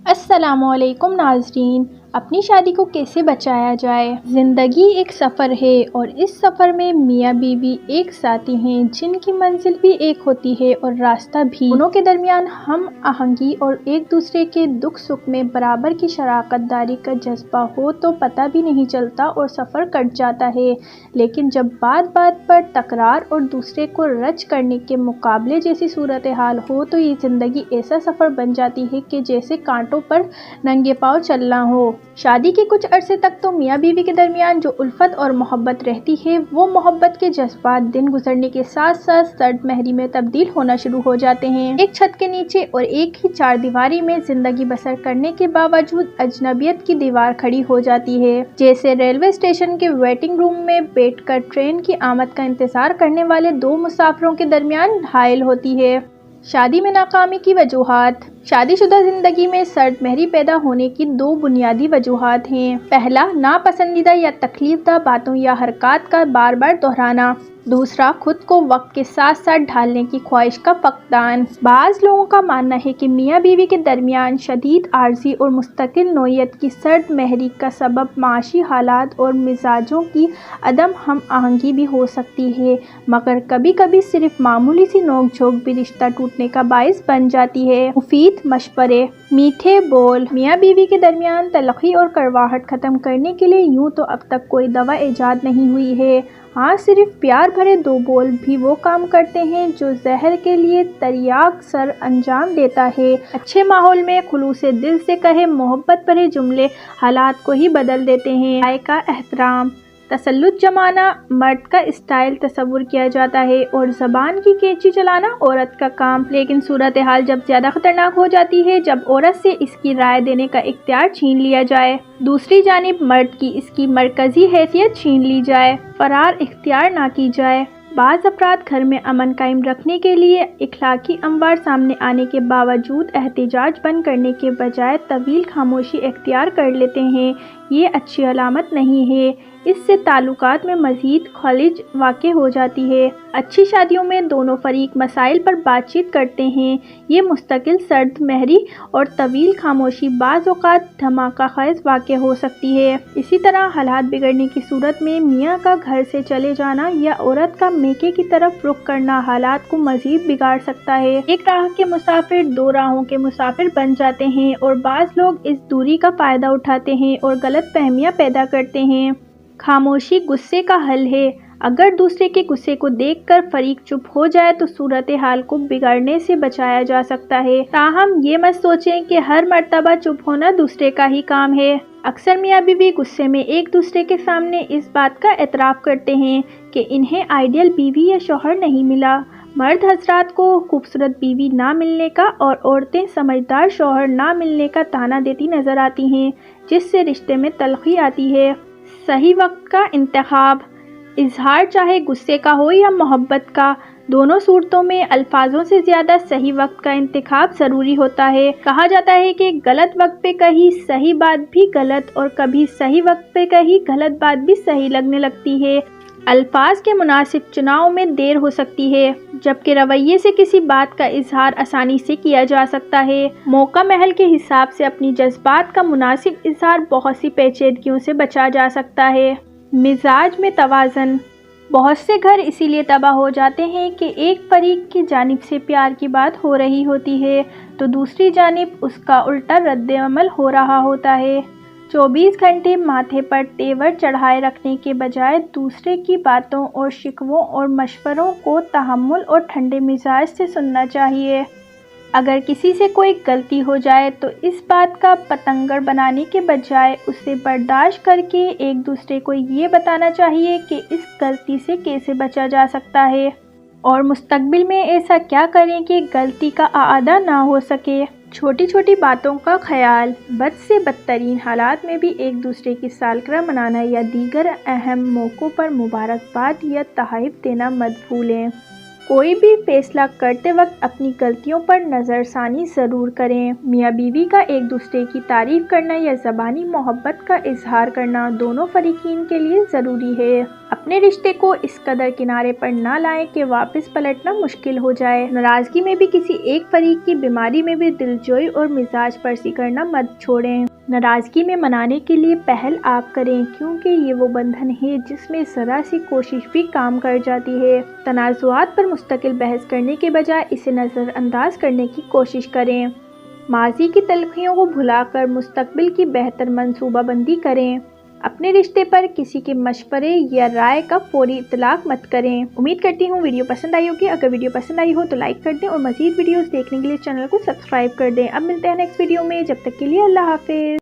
السلام علیکم ناظرین، اپنی شادی کو کیسے بچایا جائے؟ زندگی ایک سفر ہے اور اس سفر میں میاں بیوی ایک ساتھی ہیں جن کی منزل بھی ایک ہوتی ہے اور راستہ بھی۔ دونوں کے درمیان ہم آہنگی اور ایک دوسرے کے دکھ سکھ میں برابر کی شراکت داری کا جذبہ ہو تو پتہ بھی نہیں چلتا اور سفر کٹ جاتا ہے، لیکن جب بات بات پر تکرار اور دوسرے کو رچ کرنے کے مقابلے جیسی صورتحال ہو تو یہ زندگی ایسا سفر بن جاتی ہے کہ جیسے کانٹوں پر ننگے پاؤں چلنا ہو۔ شادی کے کچھ عرصے تک تو میاں بیوی کے درمیان جو الفت اور محبت رہتی ہے وہ محبت کے جذبات دن گزرنے کے ساتھ ساتھ سرد مہری میں تبدیل ہونا شروع ہو جاتے ہیں۔ ایک چھت کے نیچے اور ایک ہی چار دیواری میں زندگی بسر کرنے کے باوجود اجنبیت کی دیوار کھڑی ہو جاتی ہے، جیسے ریلوے اسٹیشن کے ویٹنگ روم میں بیٹھ کر ٹرین کی آمد کا انتظار کرنے والے دو مسافروں کے درمیان حائل ہوتی ہے۔ شادی میں ناکامی کی وجوہات۔ شادی شدہ زندگی میں سرد مہری پیدا ہونے کی دو بنیادی وجوہات ہیں۔ پہلا، ناپسندیدہ یا تکلیف دہ باتوں یا حرکات کا بار بار دہرانا۔ دوسرا، خود کو وقت کے ساتھ ساتھ ڈھالنے کی خواہش کا فقدان۔ بعض لوگوں کا ماننا ہے کہ میاں بیوی کے درمیان شدید عارضی اور مستقل نوعیت کی سرد مہری کا سبب معاشی حالات اور مزاجوں کی عدم ہم آہنگی بھی ہو سکتی ہے، مگر کبھی کبھی صرف معمولی سی نوک جھونک بھی رشتہ ٹوٹنے کا باعث بن جاتی ہے۔ مفید مشورے۔ میٹھے بول۔ میاں بیوی کے درمیان تلخی اور کڑواہٹ ختم کرنے کے لیے یوں تو اب تک کوئی دوا ایجاد نہیں ہوئی ہے، ہاں صرف پیار بھرے دو بول بھی وہ کام کرتے ہیں جو زہر کے لیے تریاک سر انجام دیتا ہے۔ اچھے ماحول میں خلوص دل سے کہے محبت بھرے جملے حالات کو ہی بدل دیتے ہیں۔ رائے کا احترام۔ تسلط جمانا مرد کا اسٹائل تصور کیا جاتا ہے اور زبان کی کینچی چلانا عورت کا کام، لیکن صورتحال جب زیادہ خطرناک ہو جاتی ہے جب عورت سے اس کی رائے دینے کا اختیار چھین لیا جائے، دوسری جانب مرد کی اس کی مرکزی حیثیت چھین لی جائے، فرار اختیار نہ کی جائے۔ بعض افراد گھر میں امن قائم رکھنے کے لیے اخلاقی اموار سامنے آنے کے باوجود احتجاج بند کرنے کے بجائے طویل خاموشی اختیار کر لیتے ہیں، یہ اچھی علامت نہیں ہے، اس سے تعلقات میں مزید خلل واقع ہو جاتی ہے۔ اچھی شادیوں میں دونوں فریق مسائل پر بات چیت کرتے ہیں، یہ مستقل سرد مہری اور طویل خاموشی بعض اوقات دھماکہ خیز واقع ہو سکتی ہے۔ اسی طرح حالات بگڑنے کی صورت میں میاں کا گھر سے چلے جانا یا عورت کا میکے کی طرف رخ کرنا حالات کو مزید بگاڑ سکتا ہے۔ ایک راہ کے مسافر دو راہوں کے مسافر بن جاتے ہیں اور بعض لوگ اس دوری کا فائدہ اٹھاتے ہیں اور غلط فہمیاں پیدا کرتے ہیں۔ خاموشی غصے کا حل ہے۔ اگر دوسرے کے غصے کو دیکھ کر فریق چپ ہو جائے تو صورتحال کو بگڑنے سے بچایا جا سکتا ہے، تاہم یہ مت سوچیں کہ ہر مرتبہ چپ ہونا دوسرے کا ہی کام ہے۔ اکثر میاں بیوی غصے میں ایک دوسرے کے سامنے اس بات کا اعتراف کرتے ہیں کہ انہیں آئیڈیل بیوی یا شوہر نہیں ملا۔ مرد حضرات کو خوبصورت بیوی نہ ملنے کا اور عورتیں سمجھدار شوہر نہ ملنے کا طعنہ دیتی نظر آتی ہیں، جس سے رشتے میں تلخی آتی ہے۔ صحیح وقت کا انتخاب۔ اظہار چاہے غصے کا ہو یا محبت کا، دونوں صورتوں میں الفاظوں سے زیادہ صحیح وقت کا انتخاب ضروری ہوتا ہے۔ کہا جاتا ہے کہ غلط وقت پہ کہی صحیح بات بھی غلط اور کبھی صحیح وقت پہ کہی غلط بات بھی صحیح لگنے لگتی ہے۔ الفاظ کے مناسب چناؤ میں دیر ہو سکتی ہے، جبکہ رویے سے کسی بات کا اظہار آسانی سے کیا جا سکتا ہے۔ موقع محل کے حساب سے اپنی جذبات کا مناسب اظہار بہت سی پیچیدگیوں سے بچا جا سکتا ہے۔ مزاج میں توازن۔ بہت سے گھر اسی لیے تباہ ہو جاتے ہیں کہ ایک فریق کی جانب سے پیار کی بات ہو رہی ہوتی ہے تو دوسری جانب اس کا الٹا رد عمل ہو رہا ہوتا ہے۔ 24 گھنٹے ماتھے پر تیور چڑھائے رکھنے کے بجائے دوسرے کی باتوں اور شکووں اور مشوروں کو تحمل اور ٹھنڈے مزاج سے سننا چاہیے۔ اگر کسی سے کوئی غلطی ہو جائے تو اس بات کا پتنگڑ بنانے کے بجائے اسے برداشت کر کے ایک دوسرے کو یہ بتانا چاہیے کہ اس غلطی سے کیسے بچا جا سکتا ہے اور مستقبل میں ایسا کیا کریں کہ غلطی کا اعادہ نہ ہو سکے۔ چھوٹی چھوٹی باتوں کا خیال۔ بد سے بدترین حالات میں بھی ایک دوسرے کی سالگرہ منانا یا دیگر اہم موقعوں پر مبارکباد یا تحائف دینا مت بھولیں۔ کوئی بھی فیصلہ کرتے وقت اپنی غلطیوں پر نظر ثانی ضرور کریں۔ میاں بیوی کا ایک دوسرے کی تعریف کرنا یا زبانی محبت کا اظہار کرنا دونوں فریقین کے لیے ضروری ہے۔ اپنے رشتے کو اس قدر کنارے پر نہ لائیں کہ واپس پلٹنا مشکل ہو جائے۔ ناراضگی میں بھی کسی ایک فریق کی بیماری میں بھی دلجوئی اور مزاج پرسی کرنا مت چھوڑیں۔ ناراضگی میں منانے کے لیے پہل آپ کریں، کیونکہ یہ وہ بندھن ہے جس میں ذرا سی کوشش بھی کام کر جاتی ہے۔ تنازعات پر مستقل بحث کرنے کے بجائے اسے نظر انداز کرنے کی کوشش کریں۔ ماضی کی تلخیوں کو بھلا کر مستقبل کی بہتر منصوبہ بندی کریں۔ اپنے رشتے پر کسی کے مشورے یا رائے کا فوری اطلاق مت کریں۔ امید کرتی ہوں ویڈیو پسند آئی ہوگی۔ اگر ویڈیو پسند آئی ہو تو لائک کر دیں اور مزید ویڈیوز دیکھنے کے لیے چینل کو سبسکرائب کر دیں۔ اب ملتے ہیں نیکسٹ ویڈیو میں، جب تک کے لیے اللہ حافظ۔